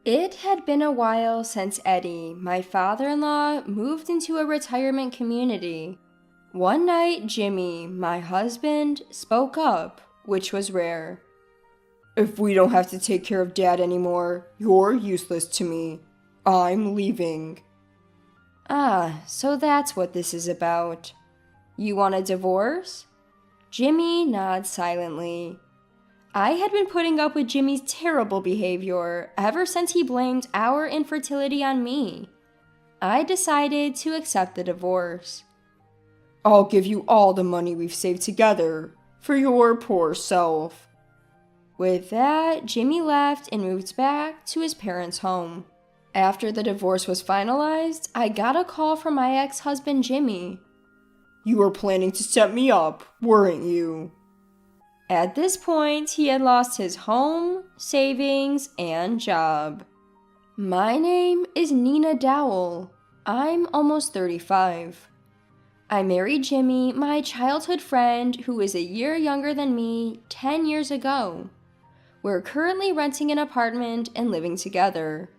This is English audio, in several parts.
It had been a while since Eddie, my father-in-law, moved into a retirement community. One night, Jimmy, my husband, spoke up, which was rare. "If we don't have to take care of Dad anymore, you're useless to me. I'm leaving." Ah, so that's what this is about. You want a divorce? Jimmy nods silently. I had been putting up with Jimmy's terrible behavior ever since he blamed our infertility on me. I decided to accept the divorce. "I'll give you all the money we've saved together for your poor self." With that, Jimmy left and moved back to his parents' home. After the divorce was finalized, I got a call from my ex-husband Jimmy. "You were planning to set me up, weren't you?" At this point, he had lost his home, savings, and job. My name is Nina Dowell. I'm almost 35. I married Jimmy, my childhood friend who is a year younger than me, 10 years ago. We're currently renting an apartment and living together.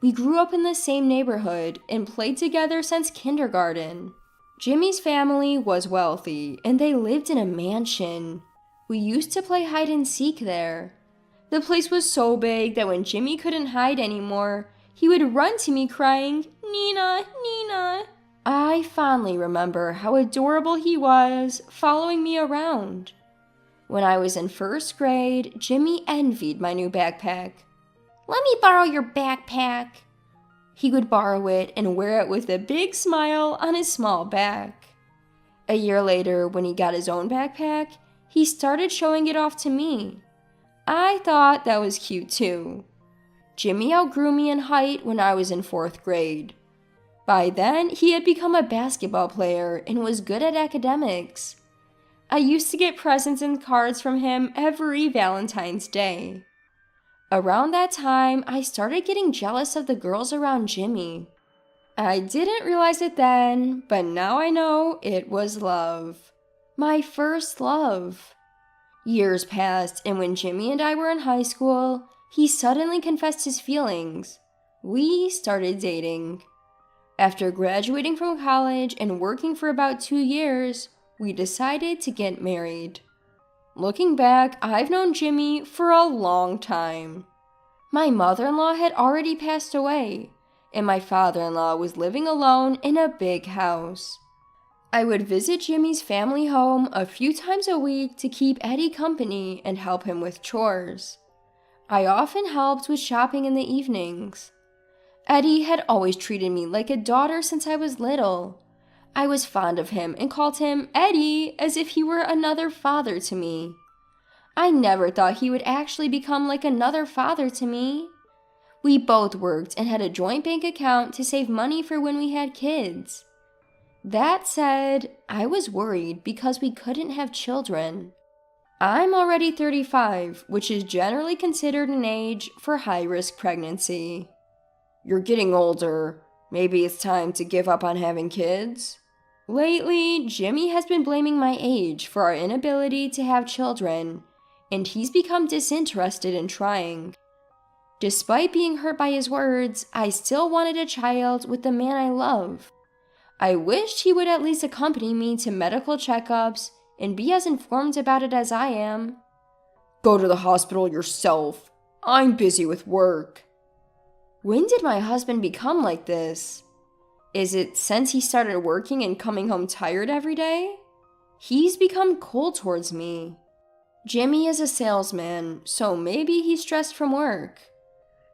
We grew up in the same neighborhood and played together since kindergarten. Jimmy's family was wealthy and they lived in a mansion. We used to play hide and seek there. The place was so big that when Jimmy couldn't hide anymore, he would run to me crying, "Nina, Nina." I fondly remember how adorable he was, following me around. When I was in first grade, Jimmy envied my new backpack. "Let me borrow your backpack." He would borrow it and wear it with a big smile on his small back. A year later, when he got his own backpack, he started showing it off to me. I thought that was cute too. Jimmy outgrew me in height when I was in 4th grade. By then, he had become a basketball player and was good at academics. I used to get presents and cards from him every Valentine's Day. Around that time, I started getting jealous of the girls around Jimmy. I didn't realize it then, but now I know it was love. My first love. Years passed, and when Jimmy and I were in high school, he suddenly confessed his feelings. We started dating. After graduating from college and working for about 2 years, we decided to get married. Looking back, I've known Jimmy for a long time. My mother-in-law had already passed away, and my father-in-law was living alone in a big house. I would visit Jimmy's family home a few times a week to keep Eddie company and help him with chores. I often helped with shopping in the evenings. Eddie had always treated me like a daughter since I was little. I was fond of him and called him Eddie as if he were another father to me. I never thought he would actually become like another father to me. We both worked and had a joint bank account to save money for when we had kids. That said, I was worried because we couldn't have children. I'm already 35, which is generally considered an age for high-risk pregnancy. "You're getting older. Maybe it's time to give up on having kids?" Lately, Jimmy has been blaming my age for our inability to have children, and he's become disinterested in trying. Despite being hurt by his words, I still wanted a child with the man I love. I wished he would at least accompany me to medical checkups and be as informed about it as I am. "Go to the hospital yourself. I'm busy with work." When did my husband become like this? Is it since he started working and coming home tired every day? He's become cold towards me. Jimmy is a salesman, so maybe he's stressed from work.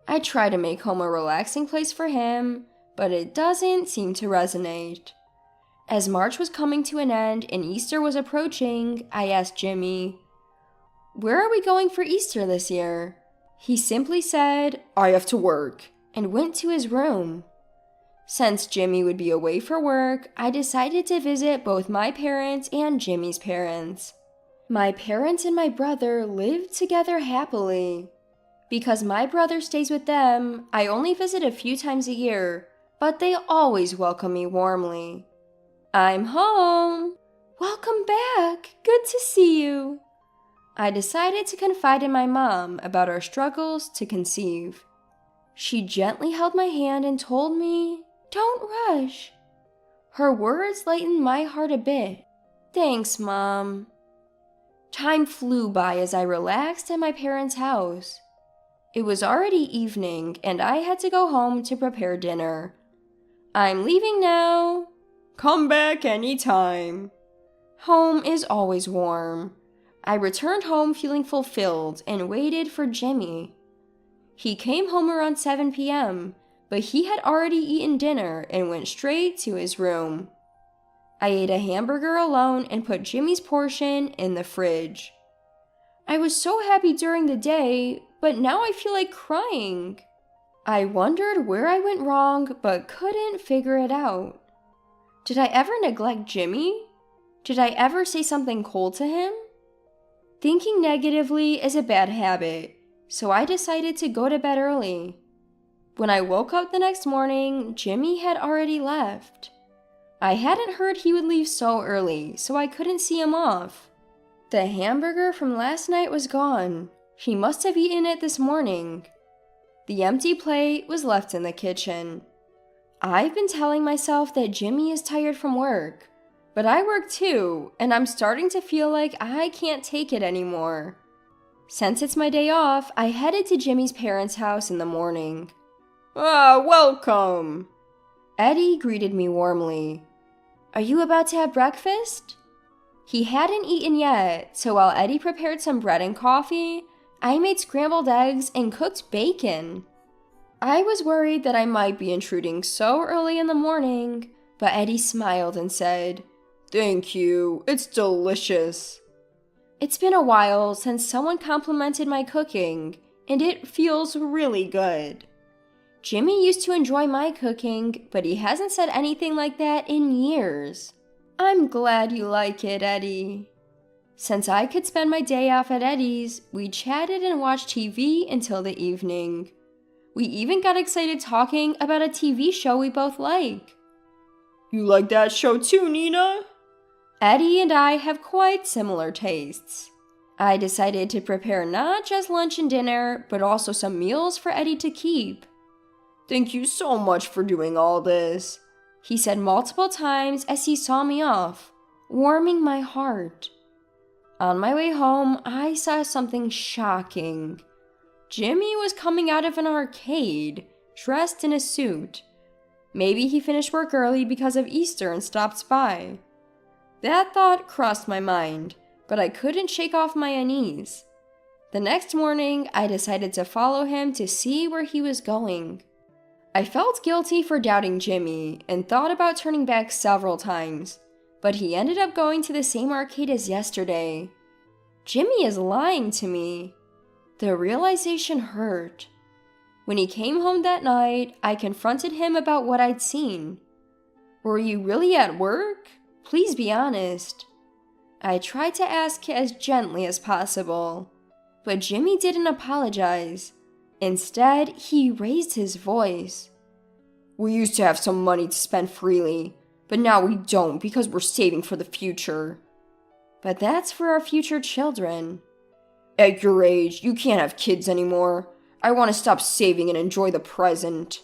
I try to make home a relaxing place for him, but it doesn't seem to resonate. As March was coming to an end and Easter was approaching, I asked Jimmy, "Where are we going for Easter this year?" He simply said, "I have to work," and went to his room. Since Jimmy would be away for work, I decided to visit both my parents and Jimmy's parents. My parents and my brother lived together happily. Because my brother stays with them, I only visit a few times a year, but they always welcome me warmly. "I'm home!" "Welcome back! Good to see you!" I decided to confide in my mom about our struggles to conceive. She gently held my hand and told me, "Don't rush." Her words lightened my heart a bit. "Thanks, Mom." Time flew by as I relaxed at my parents' house. It was already evening, and I had to go home to prepare dinner. "I'm leaving now." Come back anytime. Home is always warm. I returned home feeling fulfilled and waited for Jimmy. He came home around 7 p.m., but he had already eaten dinner and went straight to his room. I ate a hamburger alone and put Jimmy's portion in the fridge. I was so happy during the day, but now I feel like crying. I wondered where I went wrong, but couldn't figure it out. Did I ever neglect Jimmy? Did I ever say something cold to him? Thinking negatively is a bad habit, so I decided to go to bed early. When I woke up the next morning, Jimmy had already left. I hadn't heard he would leave so early, so I couldn't see him off. The hamburger from last night was gone. He must have eaten it this morning. The empty plate was left in the kitchen. I've been telling myself that Jimmy is tired from work, but I work too, and I'm starting to feel like I can't take it anymore. Since it's my day off, I headed to Jimmy's parents' house in the morning. Welcome. Eddie greeted me warmly. "Are you about to have breakfast?" He hadn't eaten yet, so while Eddie prepared some bread and coffee, I made scrambled eggs and cooked bacon. I was worried that I might be intruding so early in the morning, but Eddie smiled and said, "Thank you, it's delicious." "It's been a while since someone complimented my cooking, and it feels really good." Jimmy used to enjoy my cooking, but he hasn't said anything like that in years. "I'm glad you like it, Eddie." Since I could spend my day off at Eddie's, we chatted and watched TV until the evening. We even got excited talking about a TV show we both like. You like that show too, Nina? Eddie and I have quite similar tastes. I decided to prepare not just lunch and dinner, but also some meals for Eddie to keep. "Thank you so much for doing all this," he said multiple times as he saw me off, warming my heart. On my way home, I saw something shocking. Jimmy was coming out of an arcade, dressed in a suit. Maybe he finished work early because of Easter and stopped by. That thought crossed my mind, but I couldn't shake off my unease. The next morning, I decided to follow him to see where he was going. I felt guilty for doubting Jimmy and thought about turning back several times, but he ended up going to the same arcade as yesterday. Jimmy is lying to me. The realization hurt. When he came home that night, I confronted him about what I'd seen. "Were you really at work? Please be honest." I tried to ask as gently as possible, but Jimmy didn't apologize. Instead, he raised his voice. "We used to have some money to spend freely, but now we don't because we're saving for the future." "But that's for our future children." "At your age, you can't have kids anymore. I want to stop saving and enjoy the present."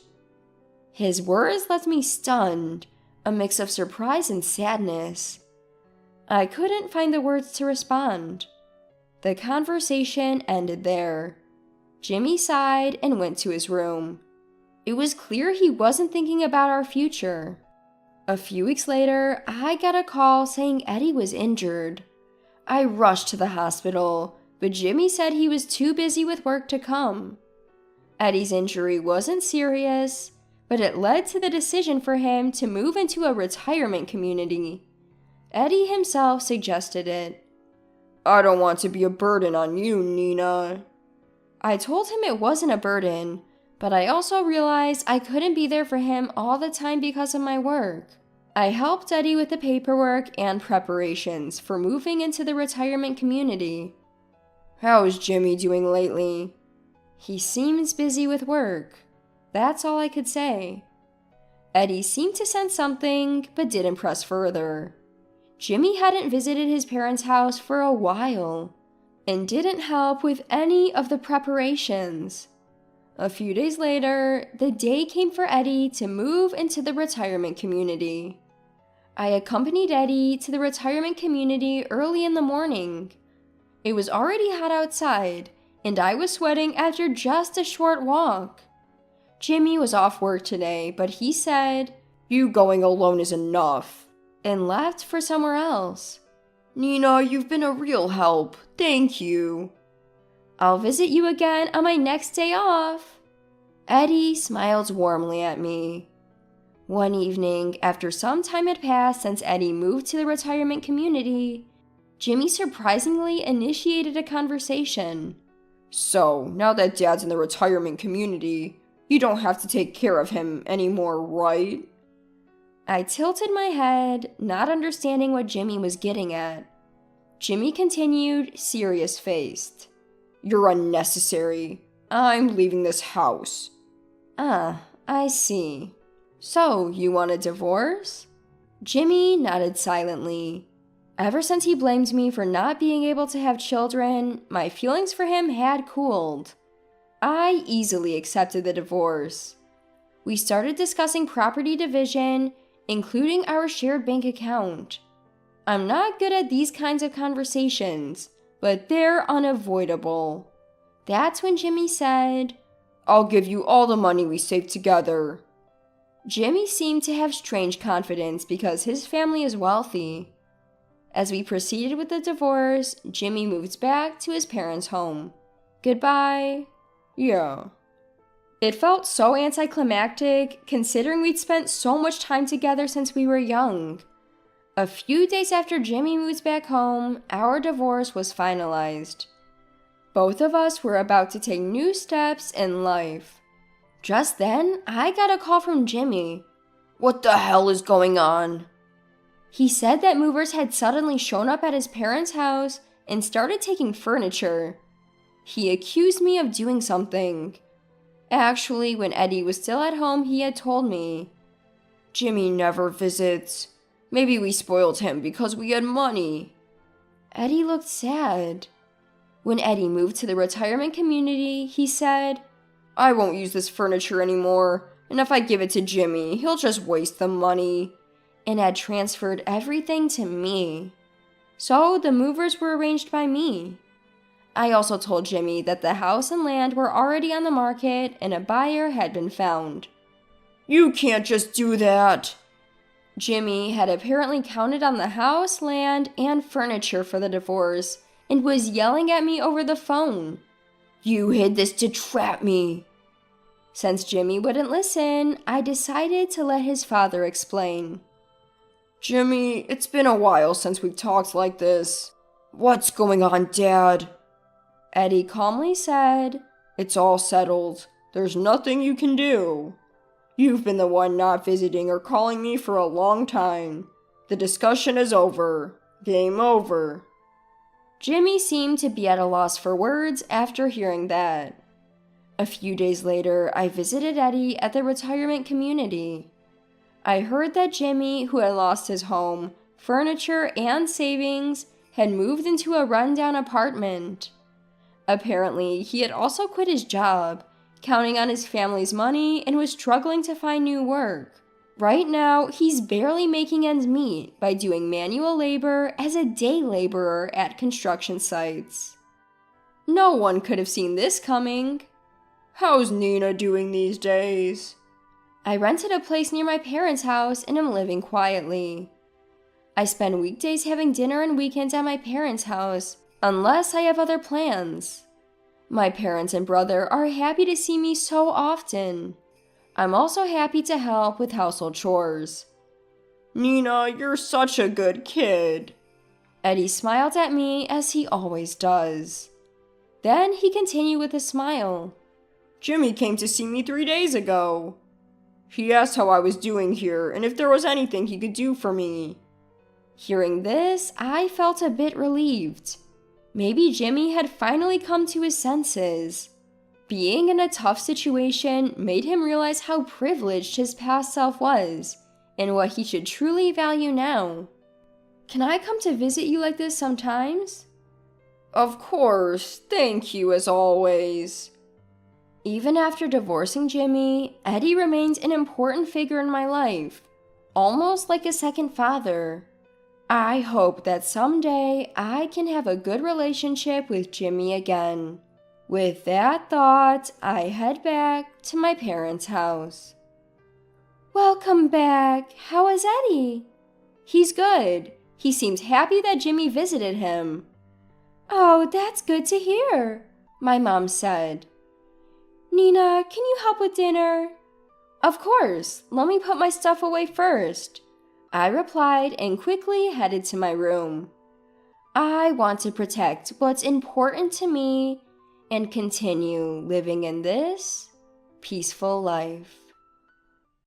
His words left me stunned, a mix of surprise and sadness. I couldn't find the words to respond. The conversation ended there. Jimmy sighed and went to his room. It was clear he wasn't thinking about our future. A few weeks later, I got a call saying Eddie was injured. I rushed to the hospital, but Jimmy said he was too busy with work to come. Eddie's injury wasn't serious, but it led to the decision for him to move into a retirement community. Eddie himself suggested it. "I don't want to be a burden on you, Nina." I told him it wasn't a burden, but I also realized I couldn't be there for him all the time because of my work. I helped Eddie with the paperwork and preparations for moving into the retirement community. "How is Jimmy doing lately?" "He seems busy with work." That's all I could say. Eddie seemed to sense something, but didn't press further. Jimmy hadn't visited his parents' house for a while, and didn't help with any of the preparations. A few days later, the day came for Eddie to move into the retirement community. I accompanied Eddie to the retirement community early in the morning. It was already hot outside, and I was sweating after just a short walk. Jimmy was off work today, but he said, "You going alone is enough," and left for somewhere else. "Nina, you've been a real help. Thank you." "I'll visit you again on my next day off." Eddie smiled warmly at me. One evening, after some time had passed since Eddie moved to the retirement community, Jimmy surprisingly initiated a conversation. "So, now that Dad's in the retirement community, you don't have to take care of him anymore, right?" I tilted my head, not understanding what Jimmy was getting at. Jimmy continued, serious-faced. "You're unnecessary. I'm leaving this house." I see. So, you want a divorce? Jimmy nodded silently. Ever since he blamed me for not being able to have children, my feelings for him had cooled. I easily accepted the divorce. We started discussing property division, including our shared bank account. I'm not good at these kinds of conversations, but they're unavoidable. That's when Jimmy said, "I'll give you all the money we saved together." Jimmy seemed to have strange confidence because his family is wealthy. As we proceeded with the divorce, Jimmy moved back to his parents' home. Goodbye. Yeah. It felt so anticlimactic, considering we'd spent so much time together since we were young. A few days after Jimmy moved back home, our divorce was finalized. Both of us were about to take new steps in life. Just then, I got a call from Jimmy. "What the hell is going on?" He said that movers had suddenly shown up at his parents' house and started taking furniture. He accused me of doing something. Actually, when Eddie was still at home, he had told me. "Jimmy never visits. Maybe we spoiled him because we had money." Eddie looked sad. When Eddie moved to the retirement community, he said, "I won't use this furniture anymore, and if I give it to Jimmy, he'll just waste the money," and had transferred everything to me. So the movers were arranged by me. I also told Jimmy that the house and land were already on the market and a buyer had been found. "You can't just do that." Jimmy had apparently counted on the house, land, and furniture for the divorce and was yelling at me over the phone. "You hid this to trap me." Since Jimmy wouldn't listen, I decided to let his father explain. "Jimmy, it's been a while since we've talked like this. What's going on, Dad?" Eddie calmly said, "It's all settled. There's nothing you can do. You've been the one not visiting or calling me for a long time. The discussion is over. Game over." Jimmy seemed to be at a loss for words after hearing that. A few days later, I visited Eddie at the retirement community. I heard that Jimmy, who had lost his home, furniture, and savings, had moved into a rundown apartment. Apparently, he had also quit his job, counting on his family's money, and was struggling to find new work. Right now, he's barely making ends meet by doing manual labor as a day laborer at construction sites. No one could have seen this coming. "How's Nina doing these days?" I rented a place near my parents' house and am living quietly. I spend weekdays having dinner and weekends at my parents' house, unless I have other plans. My parents and brother are happy to see me so often. I'm also happy to help with household chores. "Nina, you're such a good kid." Eddie smiled at me as he always does. Then he continued with a smile. "Jimmy came to see me 3 days ago. He asked how I was doing here and if there was anything he could do for me." Hearing this, I felt a bit relieved. Maybe Jimmy had finally come to his senses. Being in a tough situation made him realize how privileged his past self was, and what he should truly value now. Can I come to visit you like this sometimes? "Of course, thank you as always." Even after divorcing Jimmy, Eddie remains an important figure in my life, almost like a second father. I hope that someday I can have a good relationship with Jimmy again. With that thought, I head back to my parents' house. Welcome back. How is Eddie? He's good. He seems happy that Jimmy visited him. Oh, that's good to hear, my mom said. Nina, can you help with dinner? Of course. Let me put my stuff away first, I replied and quickly headed to my room. I want to protect what's important to me and continue living in this peaceful life.